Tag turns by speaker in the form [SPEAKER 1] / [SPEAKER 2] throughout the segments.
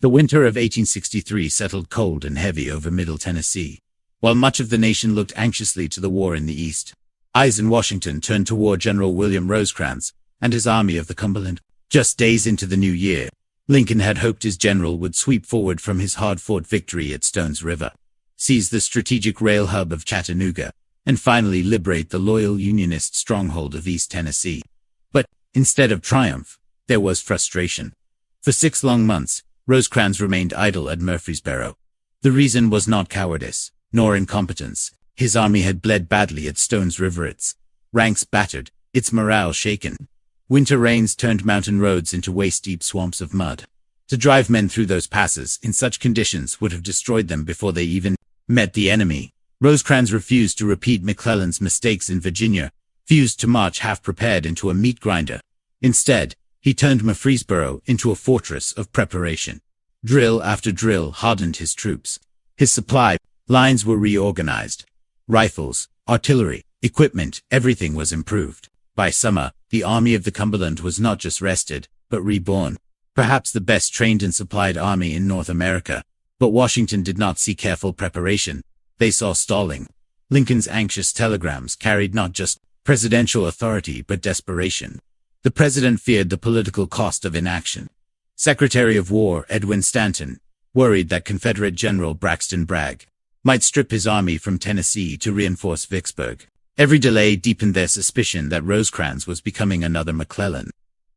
[SPEAKER 1] The winter of 1863 settled cold and heavy over Middle Tennessee. While much of the nation looked anxiously to the war in the east, eyes in Washington turned toward General William Rosecrans and his Army of the Cumberland. Just days into the new year, Lincoln had hoped his general would sweep forward from his hard-fought victory at Stones River, seize the strategic rail hub of Chattanooga, and finally liberate the loyal Unionist stronghold of East Tennessee. But instead of triumph, there was frustration. For 6 long months, Rosecrans remained idle at Murfreesboro. The reason was not cowardice, nor incompetence. His army had bled badly at Stones River, its ranks battered, its morale shaken. Winter rains turned mountain roads into waist-deep swamps of mud. To drive men through those passes in such conditions would have destroyed them before they even met the enemy. Rosecrans refused to repeat McClellan's mistakes in Virginia, refused to march half-prepared into a meat grinder. Instead, he turned Murfreesboro into a fortress of preparation. Drill after drill hardened his troops. His supply lines were reorganized. Rifles, artillery, equipment, everything was improved. By summer, the Army of the Cumberland was not just rested, but reborn. Perhaps the best trained and supplied army in North America. But Washington did not see careful preparation. They saw stalling. Lincoln's anxious telegrams carried not just presidential authority but desperation. The president feared the political cost of inaction. Secretary of War Edwin Stanton worried that Confederate General Braxton Bragg might strip his army from Tennessee to reinforce Vicksburg. Every delay deepened their suspicion that Rosecrans was becoming another McClellan,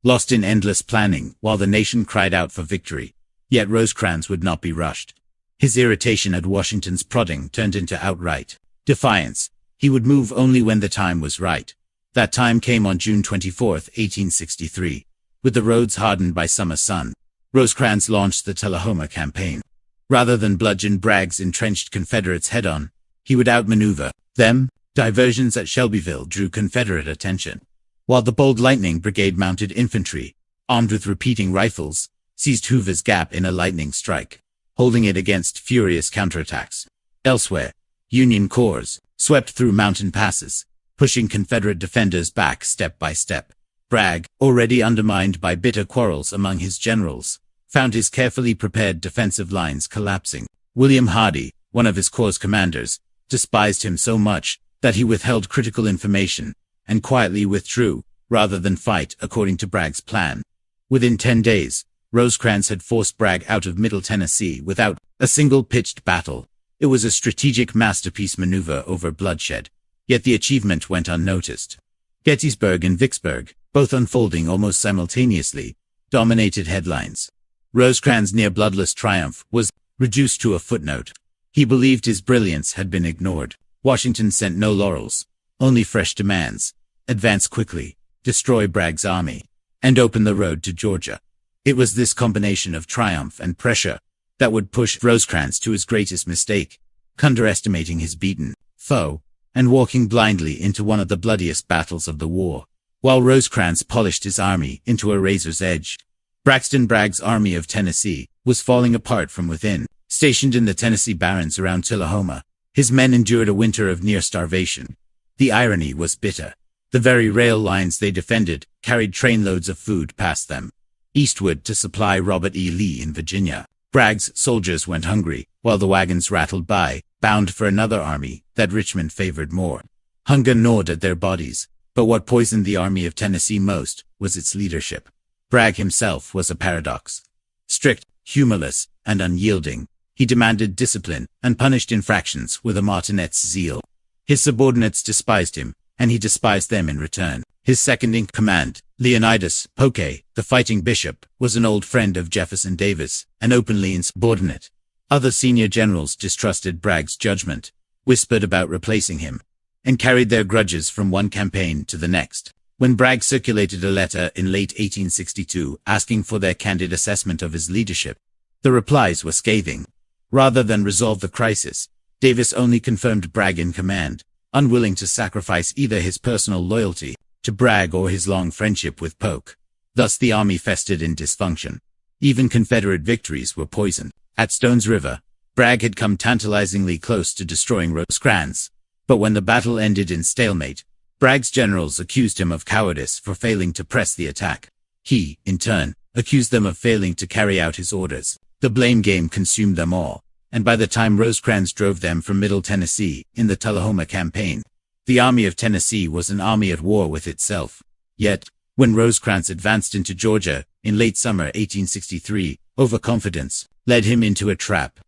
[SPEAKER 1] lost in endless planning while the nation cried out for victory. Yet Rosecrans would not be rushed. His irritation at Washington's prodding turned into outright defiance. He would move only when the time was right. That time came on June 24, 1863. With the roads hardened by summer sun, Rosecrans launched the Tullahoma Campaign. Rather than bludgeon Bragg's entrenched Confederates head-on, he would outmaneuver them. Diversions at Shelbyville drew Confederate attention, while the bold Lightning Brigade mounted infantry, armed with repeating rifles, seized Hoover's Gap in a lightning strike, holding it against furious counterattacks. Elsewhere, Union corps swept through mountain passes, pushing Confederate defenders back step by step. Bragg, already undermined by bitter quarrels among his generals, found his carefully prepared defensive lines collapsing. William Hardee, one of his corps commanders, despised him so much that he withheld critical information and quietly withdrew, rather than fight according to Bragg's plan. Within 10 days, Rosecrans had forced Bragg out of Middle Tennessee without a single pitched battle. It was a strategic masterpiece maneuver over bloodshed, yet the achievement went unnoticed. Gettysburg and Vicksburg, both unfolding almost simultaneously, dominated headlines. Rosecrans' near-bloodless triumph was reduced to a footnote. He believed his brilliance had been ignored. Washington sent no laurels, only fresh demands: advance quickly, destroy Bragg's army, and open the road to Georgia. It was this combination of triumph and pressure that would push Rosecrans to his greatest mistake, underestimating his beaten foe and walking blindly into one of the bloodiest battles of the war. While Rosecrans polished his army into a razor's edge, Braxton Bragg's Army of Tennessee was falling apart from within. Stationed in the Tennessee barrens around Tullahoma, his men endured a winter of near starvation. The irony was bitter. The very rail lines they defended carried trainloads of food past them, eastward to supply Robert E. Lee in Virginia. Bragg's soldiers went hungry, while the wagons rattled by, bound for another army that Richmond favored more. Hunger gnawed at their bodies, but what poisoned the Army of Tennessee most was its leadership. Bragg himself was a paradox. Strict, humorless, and unyielding, he demanded discipline and punished infractions with a martinet's zeal. His subordinates despised him, and he despised them in return. His second-in-command, Leonidas Poche, the fighting bishop, was an old friend of Jefferson Davis, and openly insubordinate. Other senior generals distrusted Bragg's judgment, whispered about replacing him, and carried their grudges from one campaign to the next. When Bragg circulated a letter in late 1862 asking for their candid assessment of his leadership, the replies were scathing. Rather than resolve the crisis, Davis only confirmed Bragg in command, unwilling to sacrifice either his personal loyalty to Bragg or his long friendship with Polk. Thus the army festered in dysfunction. Even Confederate victories were poisoned. At Stones River, Bragg had come tantalizingly close to destroying Rosecrans, but when the battle ended in stalemate, Bragg's generals accused him of cowardice for failing to press the attack. He, in turn, accused them of failing to carry out his orders. The blame game consumed them all, and by the time Rosecrans drove them from Middle Tennessee in the Tullahoma Campaign, the Army of Tennessee was an army at war with itself. Yet, when Rosecrans advanced into Georgia in late summer 1863, overconfidence led him into a trap.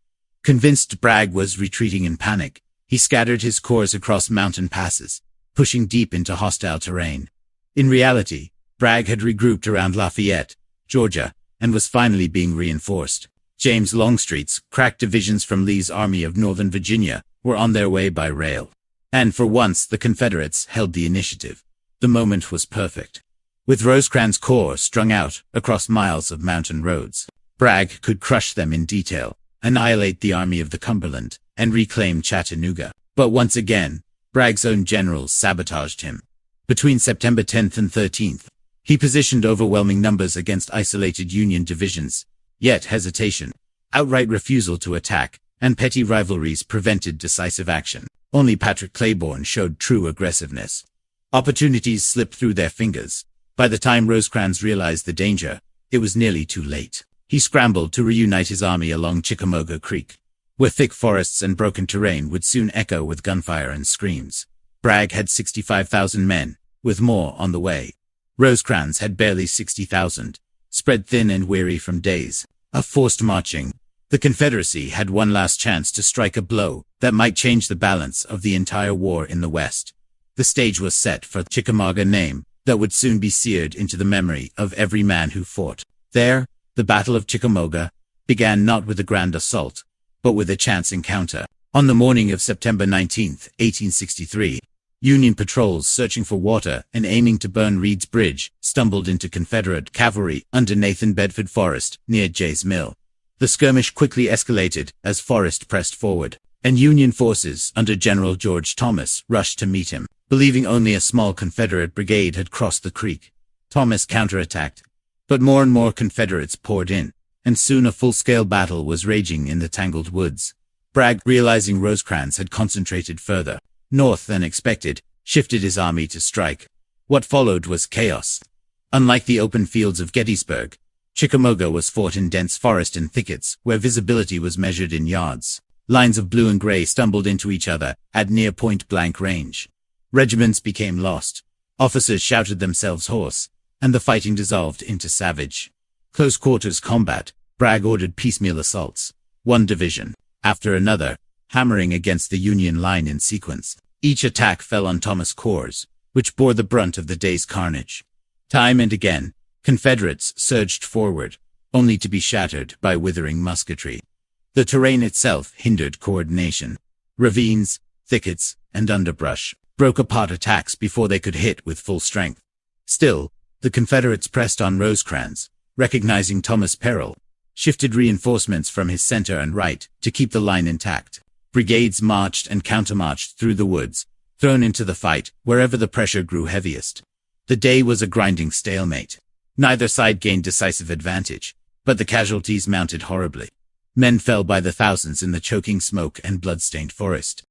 [SPEAKER 1] Convinced Bragg was retreating in panic, he scattered his corps across mountain passes, pushing deep into hostile terrain. In reality, Bragg had regrouped around Lafayette, Georgia, and was finally being reinforced. James Longstreet's crack divisions from Lee's Army of Northern Virginia were on their way by rail. And for once the Confederates held the initiative. The moment was perfect. With Rosecrans' corps strung out across miles of mountain roads, Bragg could crush them in detail, annihilate the Army of the Cumberland, and reclaim Chattanooga. But once again, Bragg's own generals sabotaged him. Between September 10th and 13th, he positioned overwhelming numbers against isolated Union divisions, yet hesitation, outright refusal to attack, and petty rivalries prevented decisive action. Only Patrick Claiborne showed true aggressiveness. Opportunities slipped through their fingers. By the time Rosecrans realized the danger, it was nearly too late. He scrambled to reunite his army along Chickamauga Creek, where thick forests and broken terrain would soon echo with gunfire and screams. Bragg had 65,000 men, with more on the way. Rosecrans had barely 60,000, spread thin and weary from days of forced marching. The Confederacy had one last chance to strike a blow that might change the balance of the entire war in the West. The stage was set for Chickamauga, name that would soon be seared into the memory of every man who fought. There, the Battle of Chickamauga began not with a grand assault, but with a chance encounter. On the morning of September 19, 1863, Union patrols searching for water and aiming to burn Reed's Bridge stumbled into Confederate cavalry under Nathan Bedford Forrest near Jay's Mill. The skirmish quickly escalated as Forrest pressed forward, and Union forces under General George Thomas rushed to meet him. Believing only a small Confederate brigade had crossed the creek, Thomas counterattacked, but more and more Confederates poured in, and soon a full-scale battle was raging in the tangled woods. Bragg, realizing Rosecrans had concentrated further north than expected, shifted his army to strike. What followed was chaos. Unlike the open fields of Gettysburg, Chickamauga was fought in dense forest and thickets where visibility was measured in yards. Lines of blue and gray stumbled into each other at near point-blank range. Regiments became lost. Officers shouted themselves hoarse, and the fighting dissolved into savage, close-quarters combat. Bragg ordered piecemeal assaults, one division after another, hammering against the Union line in sequence. Each attack fell on Thomas' corps, which bore the brunt of the day's carnage. Time and again, Confederates surged forward, only to be shattered by withering musketry. The terrain itself hindered coordination. Ravines, thickets, and underbrush broke apart attacks before they could hit with full strength. Still, the Confederates pressed on. Rosecrans, recognizing Thomas' peril, shifted reinforcements from his center and right to keep the line intact. Brigades marched and countermarched through the woods, thrown into the fight wherever the pressure grew heaviest. The day was a grinding stalemate. Neither side gained decisive advantage, but the casualties mounted horribly. Men fell by the thousands in the choking smoke and blood-stained forest.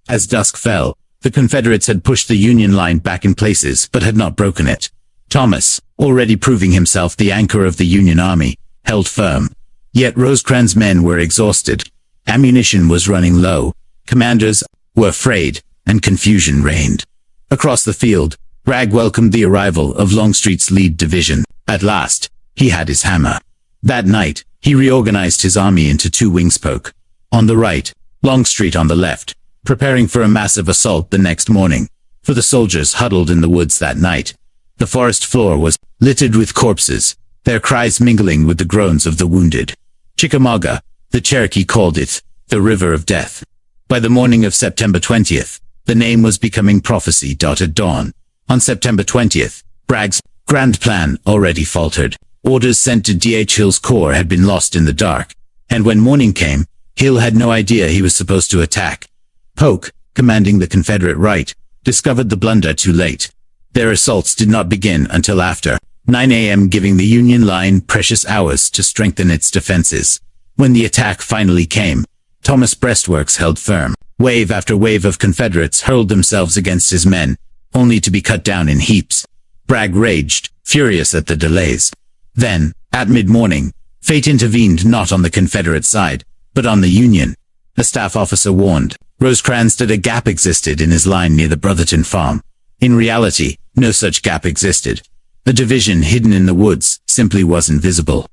[SPEAKER 1] As dusk fell, the Confederates had pushed the Union line back in places but had not broken it. Thomas, already proving himself the anchor of the Union army, held firm. Yet Rosecrans' men were exhausted. Ammunition was running low, commanders were afraid, and confusion reigned. Across the field, Bragg welcomed the arrival of Longstreet's lead division. At last, he had his hammer. That night, he reorganized his army into two wingspoke. On the right, Longstreet on the left, preparing for a massive assault the next morning. For the soldiers huddled in the woods that night, the forest floor was littered with corpses, their cries mingling with the groans of the wounded. Chickamauga, the Cherokee called it, the River of Death. By the morning of September 20th, the name was becoming prophecy. At dawn, on September 20th, Bragg's grand plan already faltered. Orders sent to D.H. Hill's corps had been lost in the dark, and when morning came, Hill had no idea he was supposed to attack. Polk, commanding the Confederate right, discovered the blunder too late. Their assaults did not begin until after 9 a.m., giving the Union line precious hours to strengthen its defenses. When the attack finally came, Thomas' breastworks held firm. Wave after wave of Confederates hurled themselves against his men, only to be cut down in heaps. Bragg raged, furious at the delays. Then, at mid-morning, Fate intervened not on the Confederate side, but on the Union. A staff officer warned Rosecrans that a gap existed in his line near the Brotherton farm. In reality, no such gap existed. A division hidden in the woods simply wasn't visible.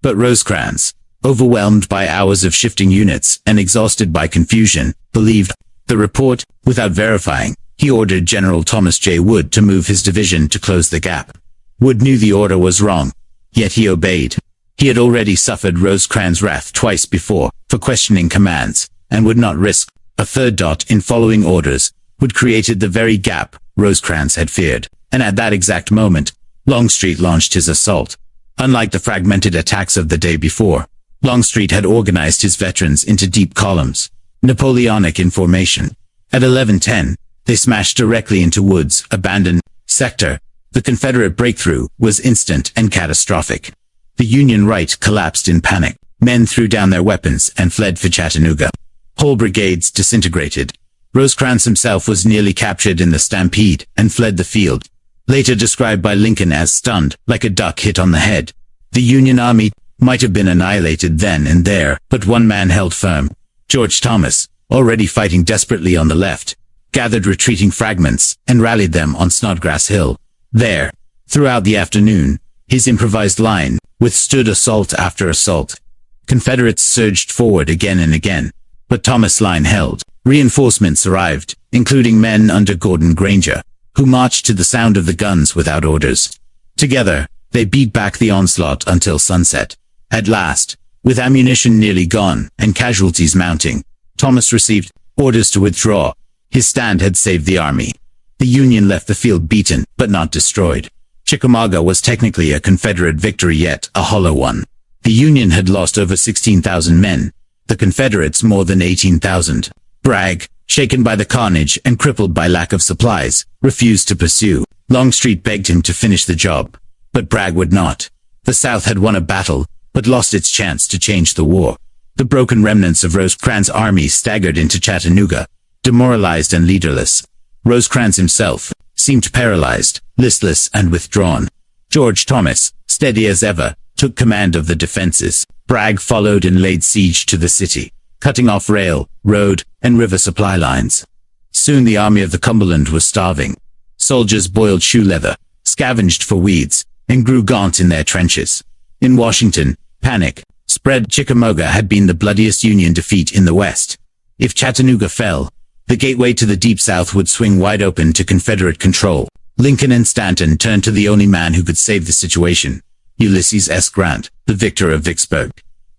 [SPEAKER 1] But Rosecrans, overwhelmed by hours of shifting units and exhausted by confusion, believed the report. Without verifying, he ordered General Thomas J. Wood to move his division to close the gap. Wood knew the order was wrong, yet he obeyed. He had already suffered Rosecrans' wrath twice before for questioning commands, and would not risk a third. In following orders, Wood created the very gap Rosecrans had feared, and at that exact moment, Longstreet launched his assault. Unlike the fragmented attacks of the day before, Longstreet had organized his veterans into deep columns, Napoleonic in formation. At 11:10, they smashed directly into Wood's abandoned sector. The Confederate breakthrough was instant and catastrophic. The Union right collapsed in panic. Men threw down their weapons and fled for Chattanooga. Whole brigades disintegrated. Rosecrans himself was nearly captured in the stampede and fled the field, later described by Lincoln as stunned, like a duck hit on the head. The Union Army might have been annihilated then and there, but one man held firm. George Thomas, already fighting desperately on the left, gathered retreating fragments and rallied them on Snodgrass Hill. There, throughout the afternoon, his improvised line withstood assault after assault. Confederates surged forward again and again, but Thomas' line held. Reinforcements arrived, including men under Gordon Granger, who marched to the sound of the guns without orders. Together, they beat back the onslaught until sunset. At last, with ammunition nearly gone and casualties mounting, Thomas received orders to withdraw. His stand had saved the army. The Union left the field beaten, but not destroyed. Chickamauga was technically a Confederate victory, yet a hollow one. The Union had lost over 16,000 men, the Confederates more than 18,000. Bragg, shaken by the carnage and crippled by lack of supplies, refused to pursue. Longstreet begged him to finish the job, but Bragg would not. The South had won a battle, but lost its chance to change the war. The broken remnants of Rosecrans' army staggered into Chattanooga, demoralized and leaderless. Rosecrans himself seemed paralyzed, listless and withdrawn. George Thomas, steady as ever, took command of the defenses. Bragg followed and laid siege to the city, cutting off rail, road, and river supply lines. Soon the Army of the Cumberland was starving. Soldiers boiled shoe leather, scavenged for weeds, and grew gaunt in their trenches. In Washington, panic spread. Chickamauga had been the bloodiest Union defeat in the West. If Chattanooga fell, the gateway to the Deep South would swing wide open to Confederate control. Lincoln and Stanton turned to the only man who could save the situation, Ulysses S. Grant, the victor of Vicksburg.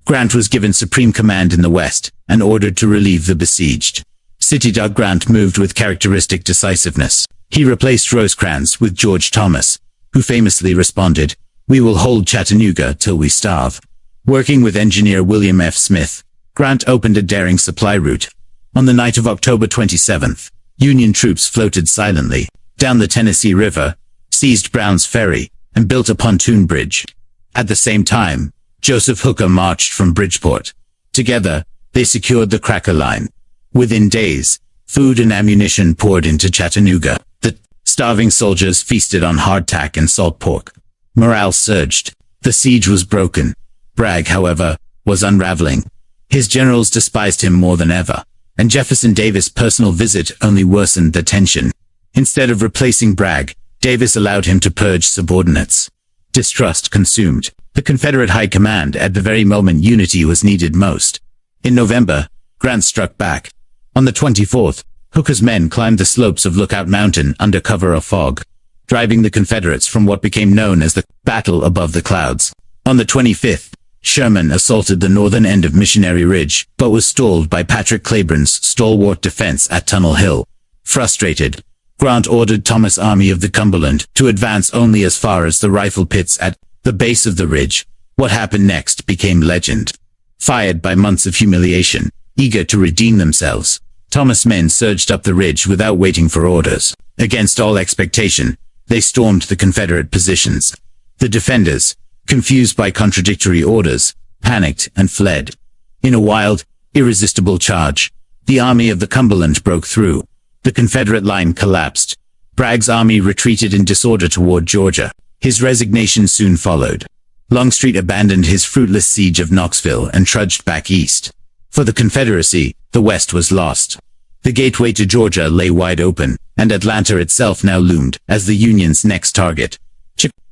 [SPEAKER 1] Grant was given supreme command in the West and ordered to relieve the besieged city. Grant moved with characteristic decisiveness. He replaced Rosecrans with George Thomas, who famously responded, "We will hold Chattanooga till we starve." Working with engineer William F. Smith, Grant opened a daring supply route. On the night of October 27th, Union troops floated silently down the Tennessee River, seized Brown's Ferry, and built a pontoon bridge. At the same time, Joseph Hooker marched from Bridgeport. Together, they secured the Cracker Line. Within days, food and ammunition poured into Chattanooga. The starving soldiers feasted on hardtack and salt pork. Morale surged. The siege was broken. Bragg, however, was unraveling. His generals despised him more than ever, and Jefferson Davis' personal visit only worsened the tension. Instead of replacing Bragg, Davis allowed him to purge subordinates. Distrust consumed the Confederate high command at the very moment unity was needed most. In November, Grant struck back. On the 24th, Hooker's men climbed the slopes of Lookout Mountain under cover of fog, driving the Confederates from what became known as the Battle Above the Clouds. On the 25th, Sherman assaulted the northern end of Missionary Ridge, but was stalled by Patrick Cleburne's stalwart defense at Tunnel Hill. Frustrated, Grant ordered Thomas' Army of the Cumberland to advance only as far as the rifle pits at the base of the ridge. What happened next became legend. Fired by months of humiliation, eager to redeem themselves, Thomas' men surged up the ridge without waiting for orders. Against all expectation, they stormed the Confederate positions. The defenders, confused by contradictory orders, panicked and fled. In a wild, irresistible charge, the Army of the Cumberland broke through. The Confederate line collapsed. Bragg's army retreated in disorder toward Georgia. His resignation soon followed. Longstreet abandoned his fruitless siege of Knoxville and trudged back east. For the Confederacy, the West was lost. The gateway to Georgia lay wide open, and Atlanta itself now loomed as the Union's next target.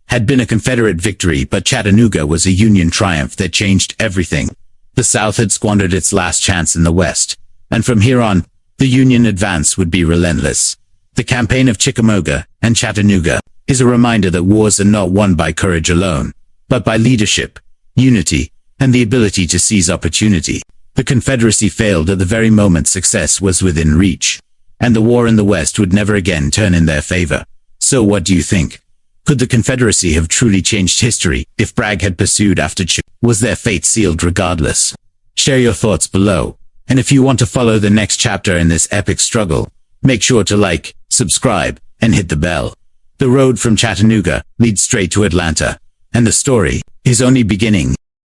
[SPEAKER 1] Had been a Confederate victory, but Chattanooga was a Union triumph that changed everything. The South had squandered its last chance in the West, and from here on, the Union advance would be relentless. The campaign of Chickamauga and Chattanooga is a reminder that wars are not won by courage alone, but by leadership, unity, and the ability to seize opportunity. The Confederacy failed at the very moment success was within reach, and the war in the West would never again turn in their favor. So what do you think? Could the Confederacy have truly changed history if Bragg had pursued after Chickamauga? Was their fate sealed regardless? Share your thoughts below, and if you want to follow the next chapter in this epic struggle, make sure to like, subscribe, and hit the bell. The road from Chattanooga leads straight to Atlanta, and the story is only beginning.